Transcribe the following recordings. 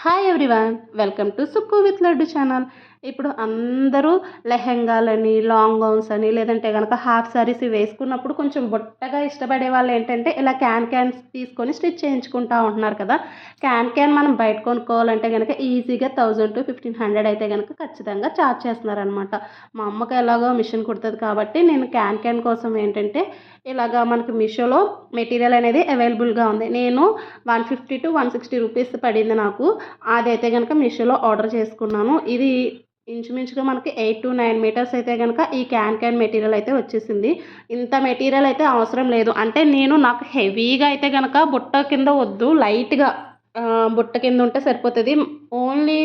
Hi everyone, welcome to Sukku with laddu channel. ఇప్పుడు అందరూ లెహెంగాలని, long gowns అని, లేదంటే కనుక హాఫ్ సారీస్ వేసుకున్నప్పుడు కొంచెం బుట్టగా ఇష్టపడే వాళ్ళు ఏంటంటే ఇలా క్యాన్స్ తీసుకొని స్టిచ్ చేయించుకుంటూ ఉంటున్నారు కదా. క్యాన్ మనం బయట కొనుక్కోవాలంటే కనుక ఈజీగా 1000 to 1500 అయితే కనుక ఖచ్చితంగా ఛార్జ్ చేస్తున్నారనమాట. మా అమ్మకి ఎలాగో మిషన్ కుడుతుంది కాబట్టి నేను క్యాన్ కోసం ఏంటంటే ఇలాగా మనకి మీషోలో మెటీరియల్ అనేది అవైలబుల్గా ఉంది. నేను 150 to 160 రూపీస్ పడింది నాకు. అదైతే కనుక మీషోలో ఆర్డర్ చేసుకున్నాను. ఇది ఇంచుమించుగా మనకి 8 to 9 మీటర్స్ అయితే కనుక ఈ క్యాన్ మెటీరియల్ అయితే వచ్చేసింది. ఇంత మెటీరియల్ అయితే అవసరం లేదు. అంటే నాకు హెవీగా అయితే కనుక బుట్ట కింద వద్దు, లైట్గా బుట్ట కింద ఉంటే సరిపోతుంది. ఓన్లీ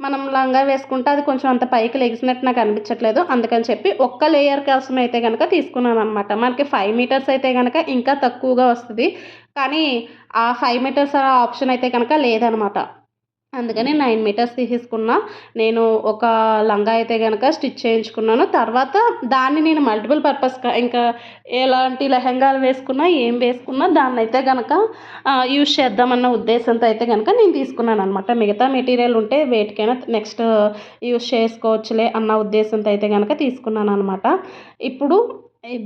మనం లంగా వేసుకుంటే అది కొంచెం అంత పైకి లెగిసినట్టు నాకు అనిపించట్లేదు. అందుకని చెప్పి ఒక్క లేయర్ కోసం అయితే కనుక తీసుకున్నాను అనమాట. మనకి 5 మీటర్స్ అయితే కనుక ఇంకా తక్కువగా వస్తుంది, కానీ ఆ 5 మీటర్స్ ఆప్షన్ అయితే కనుక లేదనమాట. అందుకని 9 మీటర్స్ తీసేసుకున్నా. నేను ఒక లంగా అయితే కనుక స్టిచ్ చేయించుకున్నాను. తర్వాత దాన్ని నేను మల్టిపుల్ పర్పస్గా ఇంకా ఎలాంటి లెహంగాలు వేసుకున్నా, ఏం వేసుకున్నా దాన్ని అయితే కనుక యూజ్ చేద్దామన్న ఉద్దేశంతో అయితే కనుక నేను తీసుకున్నాను అనమాట. మిగతా మెటీరియల్ ఉంటే వేటికైనా నెక్స్ట్ యూజ్ చేసుకోవచ్చులే అన్న ఉద్దేశంతో అయితే కనుక తీసుకున్నాను అనమాట. ఇప్పుడు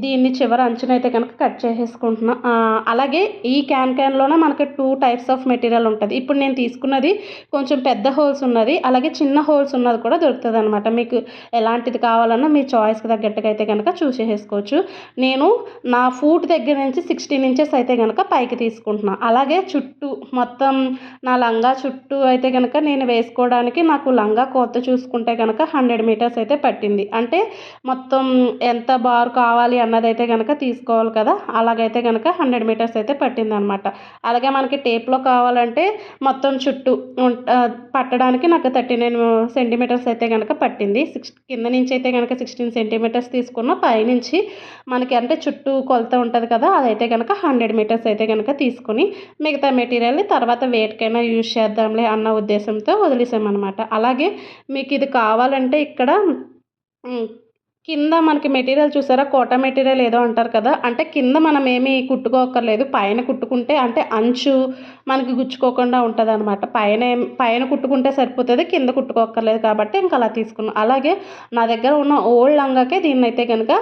దీన్ని చివరి అంచునైతే కనుక కట్ చేసేసుకుంటున్నా. అలాగే ఈ క్యాన్లోనే మనకి 2 టైప్స్ ఆఫ్ మెటీరియల్ ఉంటుంది. ఇప్పుడు నేను తీసుకున్నది కొంచెం పెద్ద హోల్స్ ఉన్నది, అలాగే చిన్న హోల్స్ ఉన్నది కూడా దొరుకుతుంది అనమాట. మీకు ఎలాంటిది కావాలన్నా మీ చాయిస్కి తగ్గట్టుగా అయితే కనుక చూసేసుకోవచ్చు. నేను నా ఫూట్ దగ్గర నుంచి 16 ఇంచెస్ అయితే కనుక పైకి తీసుకుంటున్నాను. అలాగే చుట్టూ మొత్తం నా లంగా చుట్టూ అయితే కనుక నేను వేసుకోవడానికి నాకు లంగా కొలత చూసుకుంటే కనుక 100 మీటర్స్ అయితే పట్టింది. అంటే మొత్తం ఎంత బార్ కావాలి అన్నదైతే కనుక తీసుకోవాలి కదా. అలాగైతే కనుక 100 మీటర్స్ అయితే పట్టిందనమాట. అలాగే మనకి టేప్లో కావాలంటే మొత్తం చుట్టూ పట్టడానికి నాకు 39 సెంటీమీటర్స్ అయితే కనుక పట్టింది. కింద నుంచి అయితే కనుక 16 సెంటీమీటర్స్ తీసుకున్న, పైనుంచి మనకి అంటే చుట్టూ కొలత ఉంటుంది కదా, అదైతే కనుక 100 మీటర్స్ అయితే కనుక తీసుకుని మిగతా మెటీరియల్ని తర్వాత వేటికైనా యూజ్ చేద్దాంలే అన్న ఉద్దేశంతో వదిలేసామన్నమాట. అలాగే మీకు ఇది కావాలంటే ఇక్కడ కింద మనకి మెటీరియల్ చూసారా, కోటా మెటీరియల్ ఏదో అంటారు కదా, అంటే కింద మనం ఏమీ కుట్టుకోకర్లేదు, పైన కుట్టుకుంటే అంటే అంచు మనకి గుచ్చుకోకుండా ఉంటుంది అనమాట. పైన కుట్టుకుంటే సరిపోతుంది, కింద కుట్టుకోకర్లేదు కాబట్టి ఇంకా అలా తీసుకున్నాను. అలాగే నా దగ్గర ఉన్న ఓల్డ్ లంగాకే దీన్ని అయితే కనుక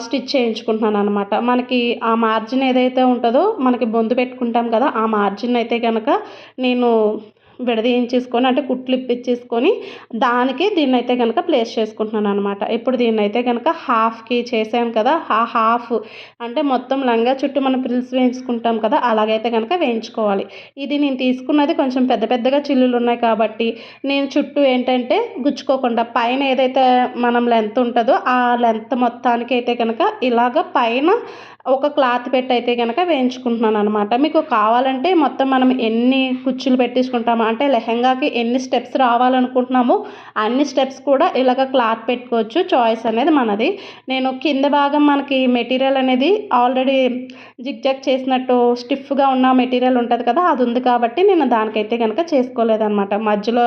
స్టిచ్ చేయించుకుంటున్నాను అనమాట. మనకి ఆ మార్జిన్ ఏదైతే ఉంటుందో మనకి బొందు పెట్టుకుంటాం కదా, ఆ మార్జిన్ అయితే కనుక నేను విడదీయించేసుకొని అంటే కుట్లు ఇప్పించేసుకొని దానికి దీన్ని అయితే కనుక ప్లేస్ చేసుకుంటున్నాను అనమాట. ఇప్పుడు దీన్ని అయితే కనుక హాఫ్కి చేసాం కదా, ఆ హాఫ్ అంటే మొత్తం లంగా చుట్టూ మనం ప్రిల్స్ వేయించుకుంటాం కదా, అలాగైతే కనుక వేయించుకోవాలి. ఇది నేను తీసుకున్నది కొంచెం పెద్దగా చిల్లులు ఉన్నాయి కాబట్టి నేను చుట్టూ ఏంటంటే గుచ్చుకోకుండా పైన ఏదైతే మనం లెంత్ ఉంటుందో ఆ లెంత్ మొత్తానికి అయితే కనుక ఇలాగ పైన ఒక క్లాత్ పెట్టి అయితే కనుక వేయించుకుంటున్నాను అనమాట. మీకు కావాలంటే మొత్తం మనం ఎన్ని కుచ్చులు పెట్టించుకుంటామో అంటే లెహంగాకి ఎన్ని స్టెప్స్ రావాలనుకుంటున్నామో అన్ని స్టెప్స్ కూడా ఇలాగ క్లాత్ పెట్టుకోవచ్చు. చాయిస్ అనేది మనది. నేను కింద భాగం మనకి మెటీరియల్ అనేది ఆల్రెడీ జిగ్జాగ్ చేసినట్టు స్టిఫ్గా ఉన్న మెటీరియల్ ఉంటుంది కదా, అది ఉంది కాబట్టి నేను దానికైతే కనుక చేసుకోలేదన్నమాట. మధ్యలో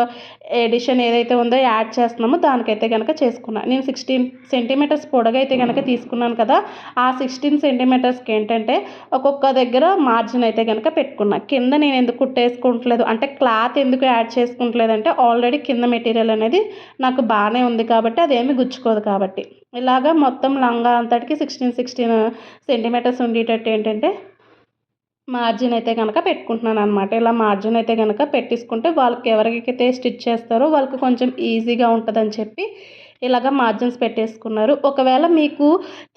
ఎడిషన్ ఏదైతే ఉందో యాడ్ చేస్తున్నామో దానికైతే కనుక చేసుకున్నాను. నేను 16 సెంటీమీటర్స్ పొడగైతే కనుక తీసుకున్నాను కదా, ఆ 16 సెంటీమీటర్స్కి ఏంటంటే ఒక్కొక్క దగ్గర మార్జిన్ అయితే కనుక పెట్టుకున్నాను. కింద నేను ఎందుకు కుట్టేసుకుంటలేదు అంటే క్లాత్ ఎందుకు యాడ్ చేసుకుంటలేదు అంటే ఆల్రెడీ కింద మెటీరియల్ అనేది నాకు బాగానే ఉంది కాబట్టి అదేమి గుచ్చుకోదు కాబట్టి. ఇలాగా మొత్తం లంగా అంతటికి 16 సెంటీమీటర్స్ ఉండేటట్టు ఏంటంటే మార్జిన్ అయితే కనుక పెట్టుకుంటున్నాను అనమాట. ఇలా మార్జిన్ అయితే కనుక పెట్టేసుకుంటే వాళ్ళకి ఎవరికైతే స్టిచ్ చేస్తారో వాళ్ళకి కొంచెం ఈజీగా ఉంటుందని చెప్పి ఇలాగ మార్జిన్స్ పెట్టేసుకున్నారు. ఒకవేళ మీకు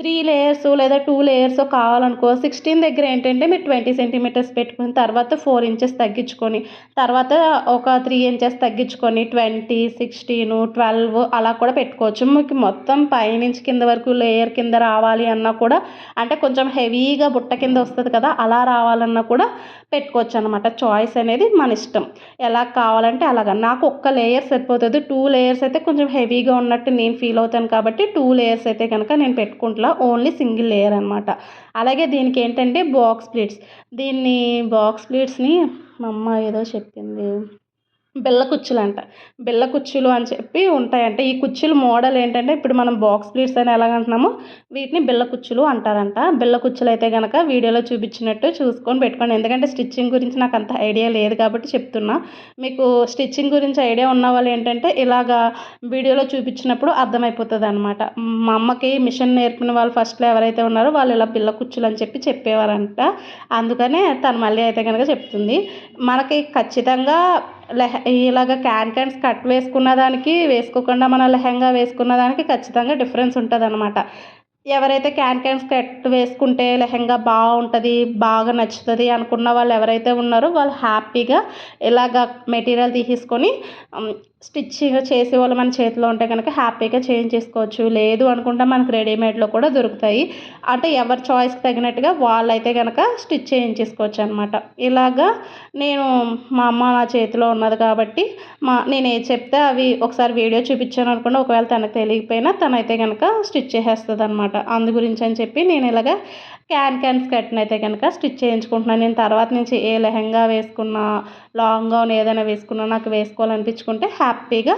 3 లేయర్స్ లేదా 2 లేయర్స్ కావాలనుకో 16 దగ్గర ఏంటంటే మీరు 20 సెంటీమీటర్స్ పెట్టుకుని తర్వాత 4 ఇంచెస్ తగ్గించుకొని తర్వాత ఒక 3 ఇంచెస్ తగ్గించుకొని 20, 16, 12 అలా కూడా పెట్టుకోవచ్చు. మీకు మొత్తం పైనుంచి కింద వరకు లేయర్ కింద రావాలి అన్నా కూడా అంటే కొంచెం హెవీగా బుట్ట కింద వస్తుంది కదా, అలా రావాలన్నా కూడా పెట్టుకోవచ్చు అనమాట. చాయిస్ అనేది మన ఇష్టం, ఎలా కావాలంటే అలాగా. నాకు ఒక్క లేయర్ సరిపోతుంది, 2 లేయర్స్ అయితే కొంచెం హెవీగా ఉన్నట్టు నేను ఫీల్ అవుతాను కాబట్టి 2 లేయర్స్ అయితే కనుక నేను పెట్టుకుంటా, ఓన్లీ సింగిల్ లేయర్ అనమాట. అలాగే దీనికి ఏంటంటే బాక్స్ ప్లీట్స్ని మా అమ్మ ఏదో చెప్పింది, బిళ్ళ కుచ్చులంట. బిళ్ళ కుచ్చులు అని చెప్పి ఉంటాయంట. ఈ కుచ్చులు మోడల్ ఏంటంటే ఇప్పుడు మనం బాక్స్ ప్లీట్స్ అని ఎలాగంటున్నామో వీటిని బిళ్ళ కుచ్చులు అంటారంట. బిళ్ళ కుచ్చులయితే గనక వీడియోలో చూపించినట్టు చూసుకొని పెట్టుకోండి. ఎందుకంటే స్టిచ్చింగ్ గురించి నాకు అంత ఐడియా లేదు కాబట్టి చెప్తున్నా. మీకు స్టిచ్చింగ్ గురించి ఐడియా ఉన్న వాళ్ళు ఏంటంటే ఇలాగా వీడియోలో చూపించినప్పుడు అర్థమైపోతదనమాట. మా అమ్మకి మిషన్ నేర్పిన వాళ్ళు ఫస్ట్‌లో ఎవరైతే ఉన్నారో వాళ్ళు ఇలా బిళ్ళ కుచ్చులు అని చెప్పి చెప్పేవారంట. అందుకనే తను మళ్ళీ అయితే గనక చెప్తుంది. మనకి ఖచ్చితంగా ఇలాగ క్యాన్స్ కట్ వేసుకున్న దానికి, వేసుకోకుండా మన లెహెంగా వేసుకున్న దానికి ఖచ్చితంగా డిఫరెన్స్ ఉంటదనమాట. ఎవరైతే క్యాన్స్ కట్ వేసుకుంటే లెహెంగా బాగుంటుంది, బాగా నచ్చుతుంది అనుకున్న వాళ్ళు ఎవరైతే ఉన్నారో వాళ్ళు హ్యాపీగా ఇలాగ మెటీరియల్ తీసేసుకొని స్టిచ్చింగ్ చేసేవాళ్ళు మన చేతిలో ఉంటే కనుక హ్యాపీగా చేంజ్ చేసుకోవచ్చు. లేదు అనుకుంటే మనకు రెడీమేడ్లో కూడా దొరుకుతాయి. అంటే ఎవరి చాయిస్కి తగినట్టుగా వాళ్ళైతే కనుక స్టిచ్ చేయించేసుకోవచ్చు అనమాట. ఇలాగా నేను మా అమ్మ నా చేతిలో ఉన్నది కాబట్టి నేను ఏది చెప్తే అవి ఒకసారి వీడియో చూపించాను అనుకోండి, ఒకవేళ తనకు తెలియకపోయినా తనైతే కనుక స్టిచ్ చేసేస్తుంది అనమాట. అందు గురించి అని చెప్పి నేను ఇలాగ క్యాన్స్ కట్ని అయితే కనుక స్టిచ్ చేయించుకుంటున్నాను. నేను తర్వాత నుంచి ఏ లెహెంగా వేసుకున్నా, లాంగ్ గౌన్ ఏదైనా వేసుకున్నా నాకు వేసుకోవాలనిపించుకుంటే హ్యాపీగా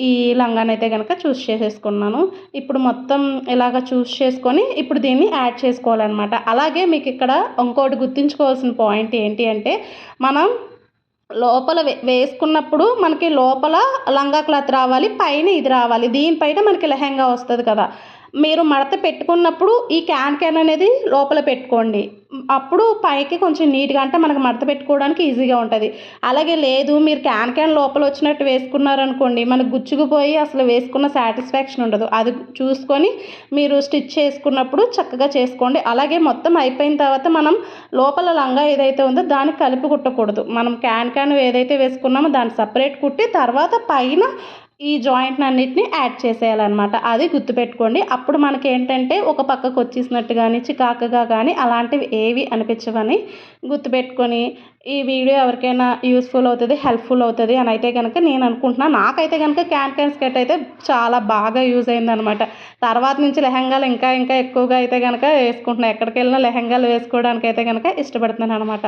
ఈ లంగాని అయితే కనుక చూస్ చేసేసుకున్నాను. ఇప్పుడు మొత్తం ఇలాగ చూస్ చేసుకొని ఇప్పుడు దీన్ని యాడ్ చేసుకోవాలన్నమాట. అలాగే మీకు ఇక్కడ ఇంకోటి గుర్తుంచుకోవాల్సిన పాయింట్ ఏంటి అంటే మనం లోపల వేసుకున్నప్పుడు మనకి లోపల లంగా క్లాత్ రావాలి, పైన ఇది రావాలి. దీనిపైన మనకి లెహెంగా వస్తుంది కదా. మీరు మడత పెట్టుకున్నప్పుడు ఈ క్యాన్ అనేది లోపల పెట్టుకోండి. అప్పుడు పైకి కొంచెం నీట్గా అంటే మనకు మడత పెట్టుకోవడానికి ఈజీగా ఉంటుంది. అలాగే లేదు మీరు క్యాన్ లోపల వచ్చినట్టు వేసుకున్నారనుకోండి, మనకు గుచ్చుకుపోయి అసలు వేసుకున్న సాటిస్ఫాక్షన్ ఉండదు. అది చూసుకొని మీరు స్టిచ్ చేసుకున్నప్పుడు చక్కగా చేసుకోండి. అలాగే మొత్తం అయిపోయిన తర్వాత మనం లోపల లంగా ఏదైతే ఉందో దానికి కలిపి కుట్టకూడదు. మనం క్యాన్ ఏదైతే వేసుకున్నామో దాన్ని సపరేట్ కుట్టి తర్వాత పైన ఈ జాయింట్ అన్నిటిని యాడ్ చేసేయాలన్నమాట. అది గుర్తుపెట్టుకోండి. అప్పుడు మనకి ఏంటంటే ఒక పక్కకు వచ్చేసినట్టు కానీ చికాకుగా కానీ అలాంటివి ఏవి అనిపించవని గుర్తుపెట్టుకొని ఈ వీడియో ఎవరికైనా యూస్ఫుల్ అవుతుంది, హెల్ప్ఫుల్ అవుతుంది అని అయితే కనుక నేను అనుకుంటున్నాను. నాకైతే కనుక క్యాన్ స్కర్ట్ అయితే చాలా బాగా యూజ్ అయిందనమాట. తర్వాత నుంచి లెహెంగాలు ఇంకా ఇంకా ఎక్కువగా అయితే కనుక వేసుకుంటున్నాను. ఎక్కడికి వెళ్ళినా లెహెంగాలు వేసుకోవడానికి అయితే కనుక ఇష్టపడుతున్నాను అనమాట.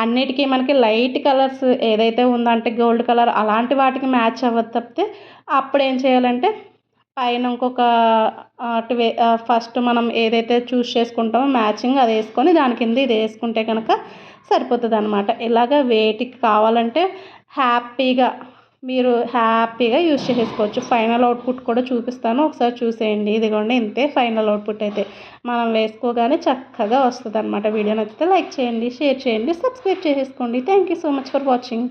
అన్నిటికీ మనకి లైట్ కలర్స్ ఏదైతే ఉందో అంటే గోల్డ్ కలర్ అలాంటి వాటికి మ్యాచ్ అవ్వదు తప్పితే అప్పుడు ఏం చేయాలంటే పైన ఇంకొక ఫస్ట్ మనం ఏదైతే చూస్ చేసుకుంటామో మ్యాచింగ్ అది వేసుకొని దాని కింద ఇది వేసుకుంటే కనుక సరిపోతుంది అనమాట. ఇలాగ వేటికి కావాలంటే మీరు హ్యాపీగా యూజ్ చేసుకోవచ్చు. ఫైనల్ అవుట్పుట్ కూడా చూపిస్తాను, ఒకసారి చూసేయండి. ఇదిగోండి ఇంతే ఫైనల్ అవుట్పుట్ అయితే మనం వేసుకోగానే చక్కగా వస్తుంది అనమాట. వీడియో నచ్చితే లైక్ చేయండి, షేర్ చేయండి, సబ్స్క్రైబ్ చేసుకోండి. Thank you so much for watching.